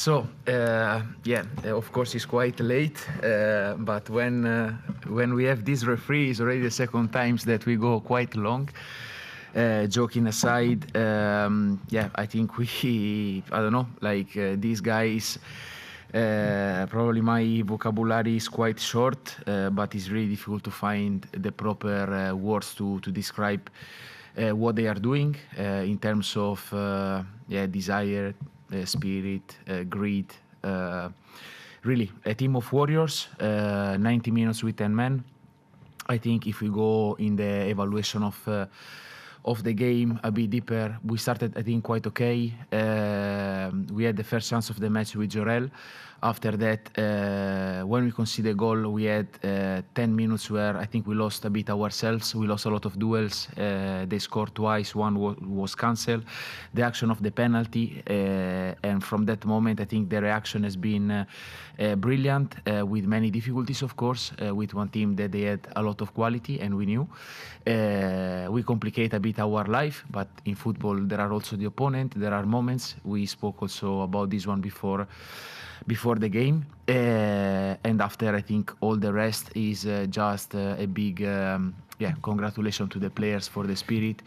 So of course it's quite late, but when we have this referee, it's already the second times that we go quite long. Joking aside, I think these guys. Probably my vocabulary is quite short, but it's really difficult to find the proper words to describe what they are doing in terms of desire, spirit, greed. Really, a team of warriors, 90 minutes with 10 men. I think if we go in the evaluation of the game a bit deeper, we started, I think, quite okay. We had the first chance of the match with Jorel. After that, when we conceded a goal, we had 10 minutes where I think we lost a bit ourselves. We lost a lot of duels. They scored twice. One was cancelled. The action of the penalty. And from that moment, I think the reaction has been brilliant, with many difficulties, of course, with one team that they had a lot of quality, and we knew. We complicate a bit our life, but in football there are also the opponent. There are moments. We spoke also about this one before the game, and after, I think all the rest is just a big congratulations to the players for the spirit,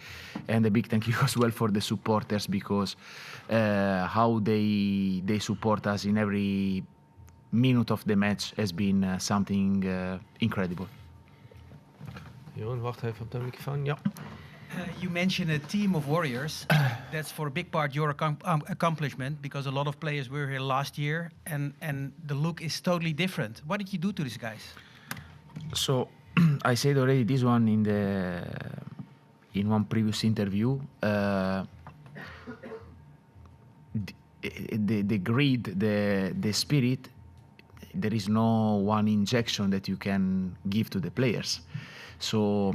and a big thank you as well for the supporters, because how they support us in every minute of the match has been something incredible. Johan, wacht even op de microfoon. Ja. You mentioned a team of warriors. That's for a big part your accomplishment, because a lot of players were here last year, and the look is totally different. What did you do to these guys? So I said already this one in one previous interview. The greed, the spirit. There is no one injection that you can give to the players. So.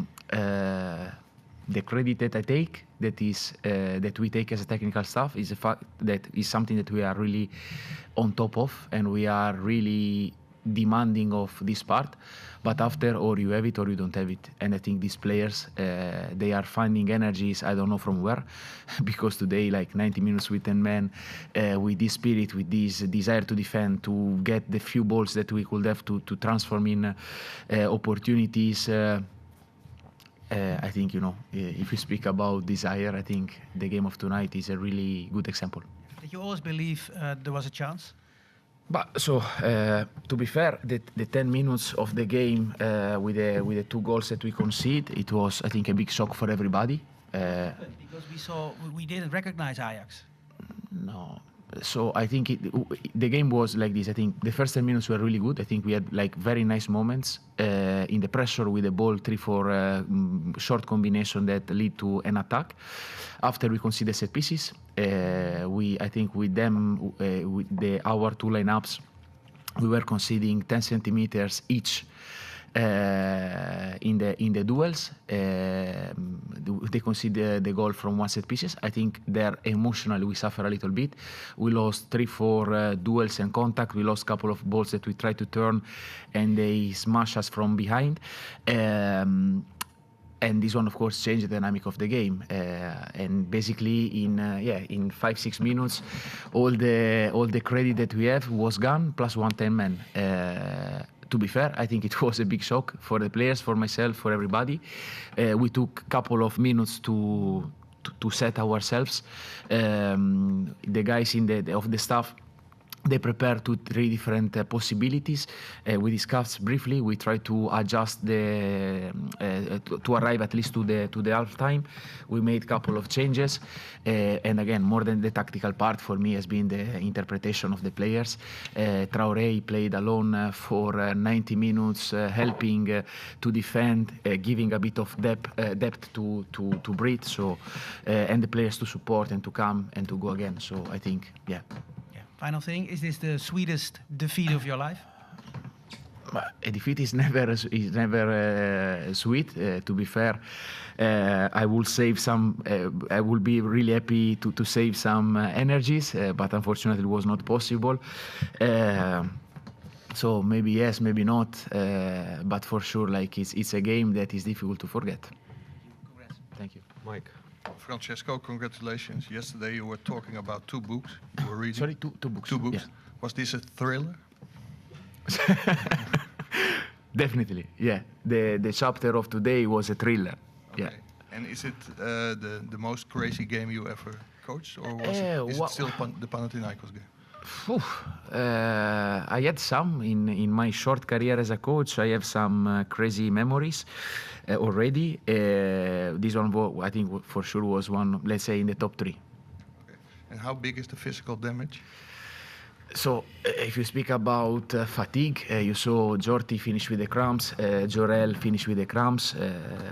The credit that I take, that we take as a technical staff, is the fact that is something that we are really on top of, and we are really demanding of this part. But after, or you have it or you don't have it. And I think these players, they are finding energies, I don't know from where, because today, like 90 minutes with 10 men, with this spirit, with this desire to defend, to get the few balls that we could have to transform in opportunities. I think, if we speak about desire, I think the game of tonight is a really good example. Did you always believe there was a chance? But so, to be fair, the 10 minutes of the game with the 2 goals that we concede, it was, I think, a big shock for everybody. Because we didn't recognize Ajax. No. So I think the game was like this. I think the first 10 minutes were really good. I think we had like very nice moments in the pressure with the ball, 3-4 short combination that lead to an attack. After we conceded set pieces, I think with them, with our 2 lineups, we were conceding 10 centimeters each. In the duels, they conceded the goal from 1 set pieces. I think there emotionally we suffer a little bit. We lost 3-4 duels and contact. We lost a couple of balls that we tried to turn, and they smash us from behind. And this one, of course, changed the dynamic of the game. And basically, in 5-6 minutes, all the credit that we have was gone, plus 110 men. To be fair, I think it was a big shock for the players, for myself, for everybody. We took a couple of minutes to set ourselves. The guys of the staff, they prepared 2-3 different possibilities. We discussed briefly. We tried to adjust to arrive at least to the half time. We made a couple of changes, and again, more than the tactical part for me has been the interpretation of the players. Traoré played alone for 90 minutes, helping to defend, giving a bit of depth to breathe. So, and the players to support and to come and to go again. So I think, yeah. Final thing, is this the sweetest defeat of your life? A defeat is never sweet. To be fair, I will save some. I will be really happy to save some energies, but unfortunately, it was not possible. So maybe yes, maybe not. But for sure, like it's a game that is difficult to forget. Congrats. Thank you, Mike. Francesco, congratulations. Yesterday you were talking about 2 books you were reading. Sorry, two books. 2 books. Yeah. Was this a thriller? Definitely, yeah. The chapter of today was a thriller. Okay. Yeah. And is it the most crazy game you ever coached, or is it still the Panathinaikos game? I had some in my short career as a coach. I have some crazy memories already. This one, I think, for sure was one, let's say, in the top 3. Okay. And how big is the physical damage? So, if you speak about fatigue, you saw Jorti finish with the cramps, Jorel finish with the cramps.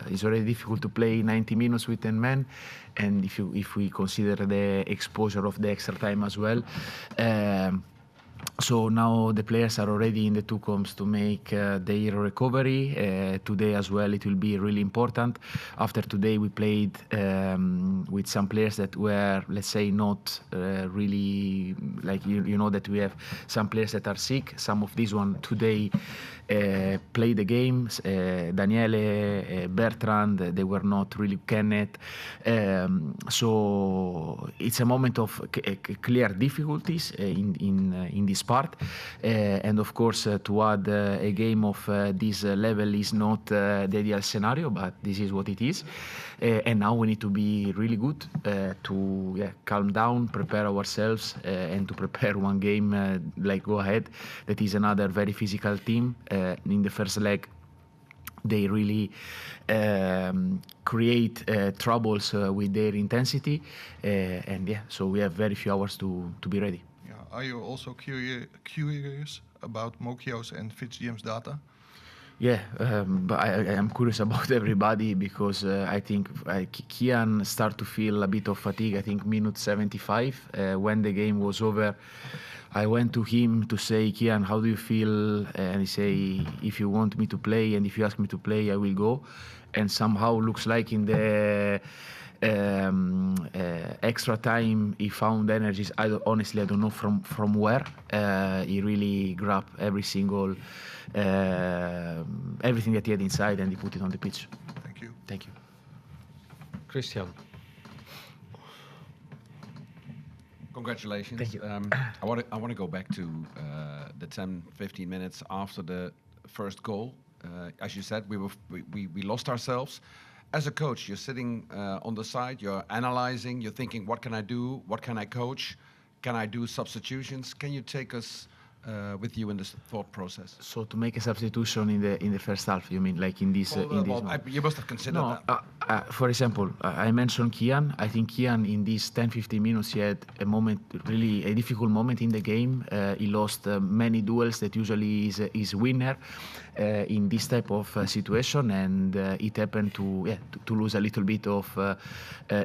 It's already difficult to play 90 minutes with 10 men, and if we consider the exposure of the extra time as well. So now the players are already in the 2 comps to make their recovery. Today as well, it will be really important. After today, we played with some players that were, let's say, not really, like, you know that we have some players that are sick. Some of these one today play the games. Daniele, Bertrand, they were not really Kenneth. So it's a moment of clear difficulties in this part. And of course, to add a game of this level is not the ideal scenario, but this is what it is. And now we need to be really good to calm down, prepare ourselves, and to prepare one game like Go Ahead. That is another very physical team. In the first leg, they really create troubles with their intensity. And so we have very few hours to be ready. Yeah. Are you also curious about Mokios and Fitzgibbons' data? Yeah, but I am curious about everybody because I think Kian start to feel a bit of fatigue. I think minute 75 when the game was over. I went to him to say, Kian, how do you feel? And he say, if you want me to play and if you ask me to play, I will go. And somehow looks like in the extra time he found energies. Honestly, I don't know from where. He really grabbed every single everything that he had inside and he put it on the pitch. Thank you. Thank you. Christian. Congratulations. Thank you. I want to go back to the 10-15 minutes after the first goal. As you said, we lost ourselves. As a coach, you're sitting on the side, you're analyzing, you're thinking, what can I do? What can I coach? Can I do substitutions? Can you take us with you in this thought process? So to make a substitution in the first half, you mean, like in this? You must have considered that. For example, I mentioned Kian. I think Kian in these 10-15 minutes he had a moment, really a difficult moment in the game. He lost many duels that usually is winner in this type of situation, and it happened to lose a little bit of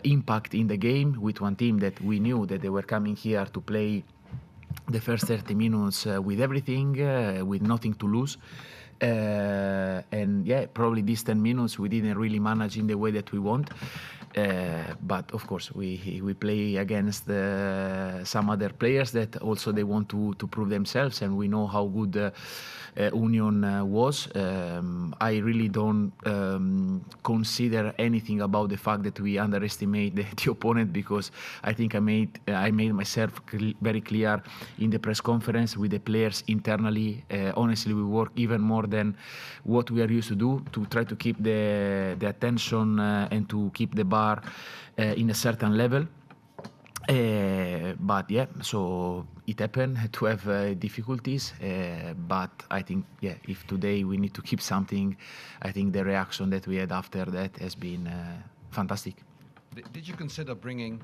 impact in the game with one team that we knew that they were coming here to play the first 30 minutes with everything, with nothing to lose. And probably these 10 minutes we didn't really manage in the way that we want. But of course, we play against some other players that also they want to prove themselves, and we know how good Union was. I really don't consider anything about the fact that we underestimate the opponent, because I think I made myself very clear in the press conference with the players internally. Honestly, we work even more than what we are used to do to try to keep the attention and to keep the bar in a certain level. But so it happened to have difficulties, but I think if today we need to keep something, I think the reaction that we had after that has been fantastic. Did you consider bringing,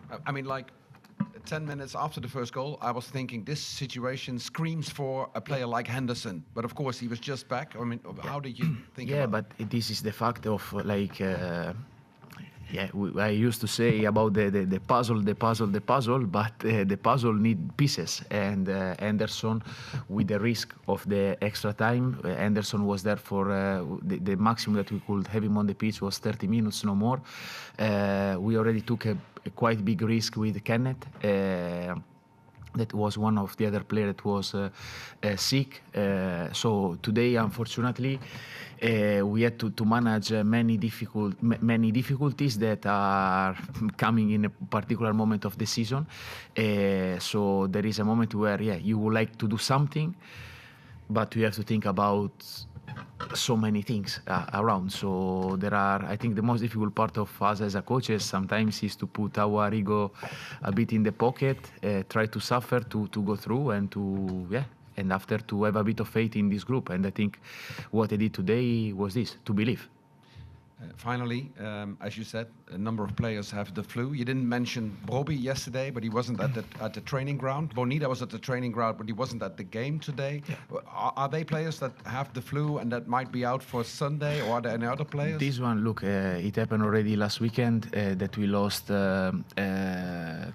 10 minutes after the first goal, I was thinking this situation screams for a player like Henderson, but of course he was just back. I mean, how did you think about but this is the fact of I used to say about the puzzle, but the puzzle need pieces. And Anderson, with the risk of the extra time, Anderson was there for the maximum that we could have him on the pitch was 30 minutes, no more. We already took a quite big risk with Kenneth. that was one of the other players that was sick. So today, unfortunately, we had to manage many difficulties that are coming in a particular moment of the season. So there is a moment where, you would like to do something, but you have to think about so many things around. So there are, I think the most difficult part of us as a coaches sometimes is to put our ego a bit in the pocket, try to suffer to go through, and and after to have a bit of faith in this group. And I think what I did today was this, to believe. Finally, as you said, a number of players have the flu. You didn't mention Bobby yesterday, but he wasn't at the training ground. Bonita was at the training ground, but he wasn't at the game today. Yeah. Are they players that have the flu and that might be out for Sunday, or are there any other players? This one, look, it happened already last weekend that we lost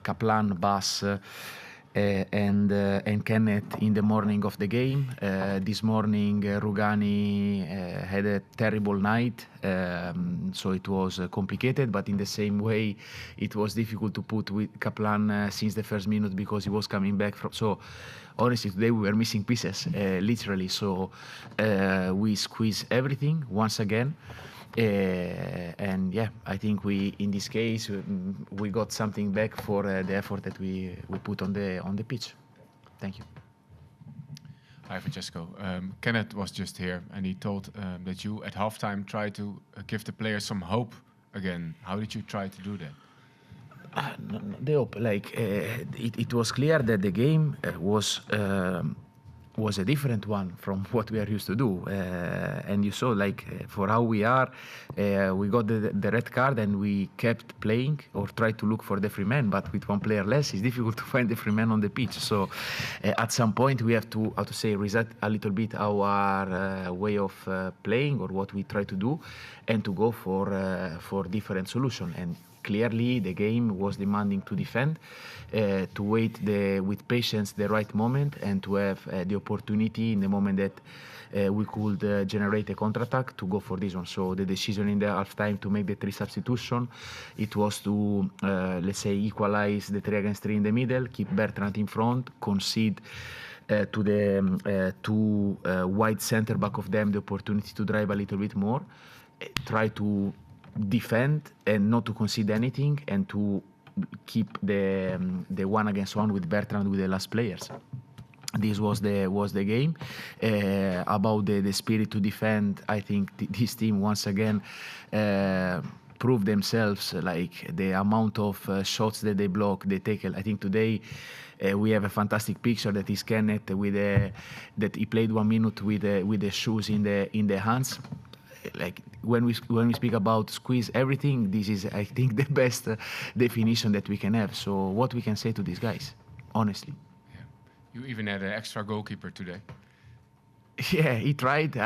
Kaplan, Bas, and Kenneth in the morning of the game. This morning, Rugani had a terrible night, so it was complicated, but in the same way, it was difficult to put with Kaplan since the first minute because he was coming back from. So honestly, today we were missing pieces, literally. So we squeezed everything once again. And I think we, in this case, we got something back for the effort that we put on the pitch. Thank you. Hi, Francesco. Kenneth was just here, and he told that you at halftime tried to give the players some hope again. How did you try to do that? The hope, it was clear that the game was a different one from what we are used to do, and you saw for how we are, we got the red card and we kept playing or tried to look for the free man, but with one player less, it's difficult to find the free man on the pitch. So at some point we have to, reset a little bit our way of playing or what we try to do, and to go for different solution. And clearly the game was demanding to defend, to wait with patience the right moment, and to have the opportunity in the moment that we could generate a counter-attack to go for this one. So the decision in the half-time to make the 3 substitution, it was to, equalize the 3 against 3 in the middle, keep Bertrand in front, concede to the 2 wide centre back of them the opportunity to drive a little bit more, try to defend and not to concede anything, and to keep the 1 against 1 with Bertrand with the last players. This was the game. About the spirit to defend, I think this team once again proved themselves, the amount of shots that they block, they tackle. I think today we have a fantastic picture that is Kenneth that he played 1 minute with the shoes in the hands. When we speak about squeeze everything, this is, I think, the best definition that we can have. So what we can say to these guys, honestly. Yeah. You even had an extra goalkeeper today. Yeah, he tried.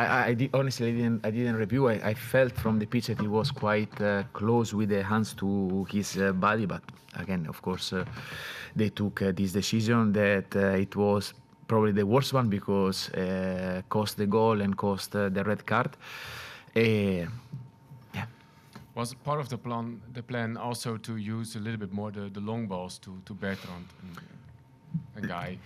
Honestly, I didn't review. I felt from the pitch that he was quite close with the hands to his body. But again, of course, they took this decision that it was probably the worst one because cost the goal and cost the red card. Was part of the plan also to use a little bit more the long balls to Bertrand and Guy?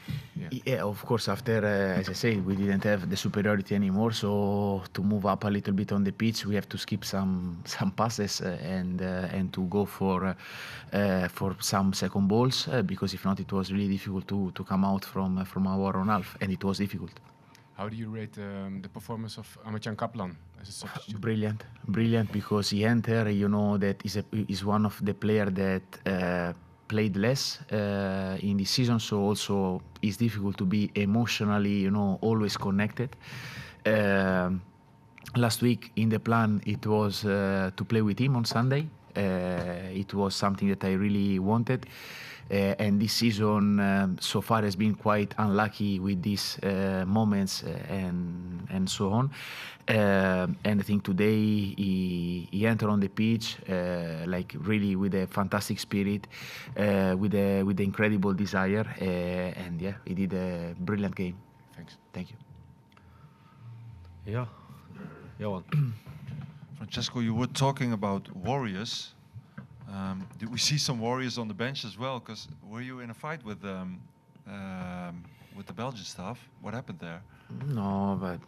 Yeah, of course. After, as I say, we didn't have the superiority anymore. So to move up a little bit on the pitch, we have to skip some passes and to go for some second balls because if not, it was really difficult to come out from our own half, and it was difficult. How do you rate the performance of Amachan Kaplan as a substitute? Brilliant, because he entered, that is one of the players that played less in this season, so also it's difficult to be emotionally, always connected. Last week in the plan, it was to play with him on Sunday. It was something that I really wanted. And this season so far has been quite unlucky with these moments and so on. And I think today he entered on the pitch really with a fantastic spirit, with the incredible desire, and he did a brilliant game. Thanks. Thank you. Yeah, Johan. Francesco, you were talking about warriors. Did we see some warriors on the bench as well? Because were you in a fight with with the Belgian staff. What happened there? No, but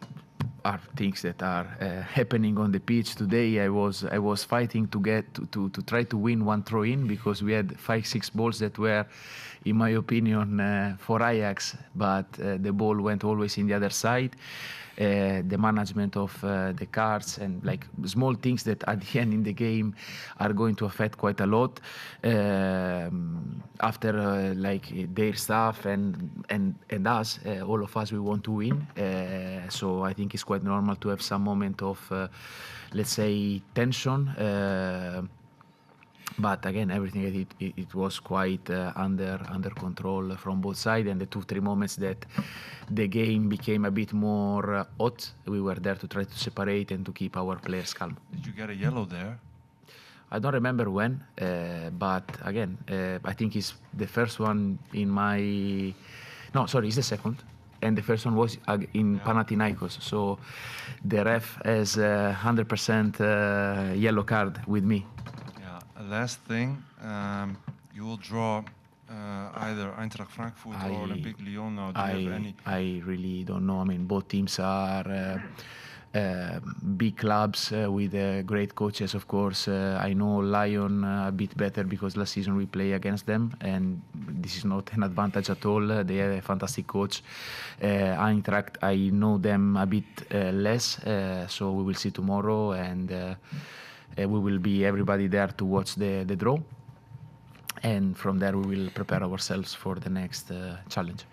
are things that are happening on the pitch today. I was fighting to get to try to win one throw-in because we had 5-6 balls that were, in my opinion, for Ajax, but the ball went always in the other side. The management of the cards and like small things that at the end in the game are going to affect quite a lot after like their staff and us, all of us, we want to win. So I think it's quite normal to have some moment of let's say tension. But again, everything it was quite under control from both sides, and the 2-3 moments that the game became a bit more hot, we were there to try to separate and to keep our players calm. Did you get a yellow there? I don't remember when, but again, I think it's the first one in my... No, sorry, it's the second. And the first one was in Panathinaikos. So the ref has 100% yellow card with me. Last thing, you will draw either Eintracht Frankfurt or Olympique Lyon now. Do you have any? I really don't know. I mean, both teams are big clubs with great coaches, of course. I know Lyon a bit better because last season we play against them, and this is not an advantage at all. They have a fantastic coach. Eintracht, I know them a bit less, so we will see tomorrow, and we will be everybody there to watch the draw, and from there we will prepare ourselves for the next challenge.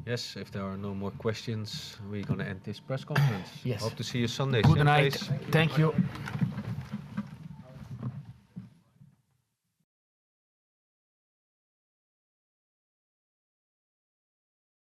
Yes, if there are no more questions, we're going to end this press conference. Yes. Hope to see you Sunday. Good same night. place. Thank you.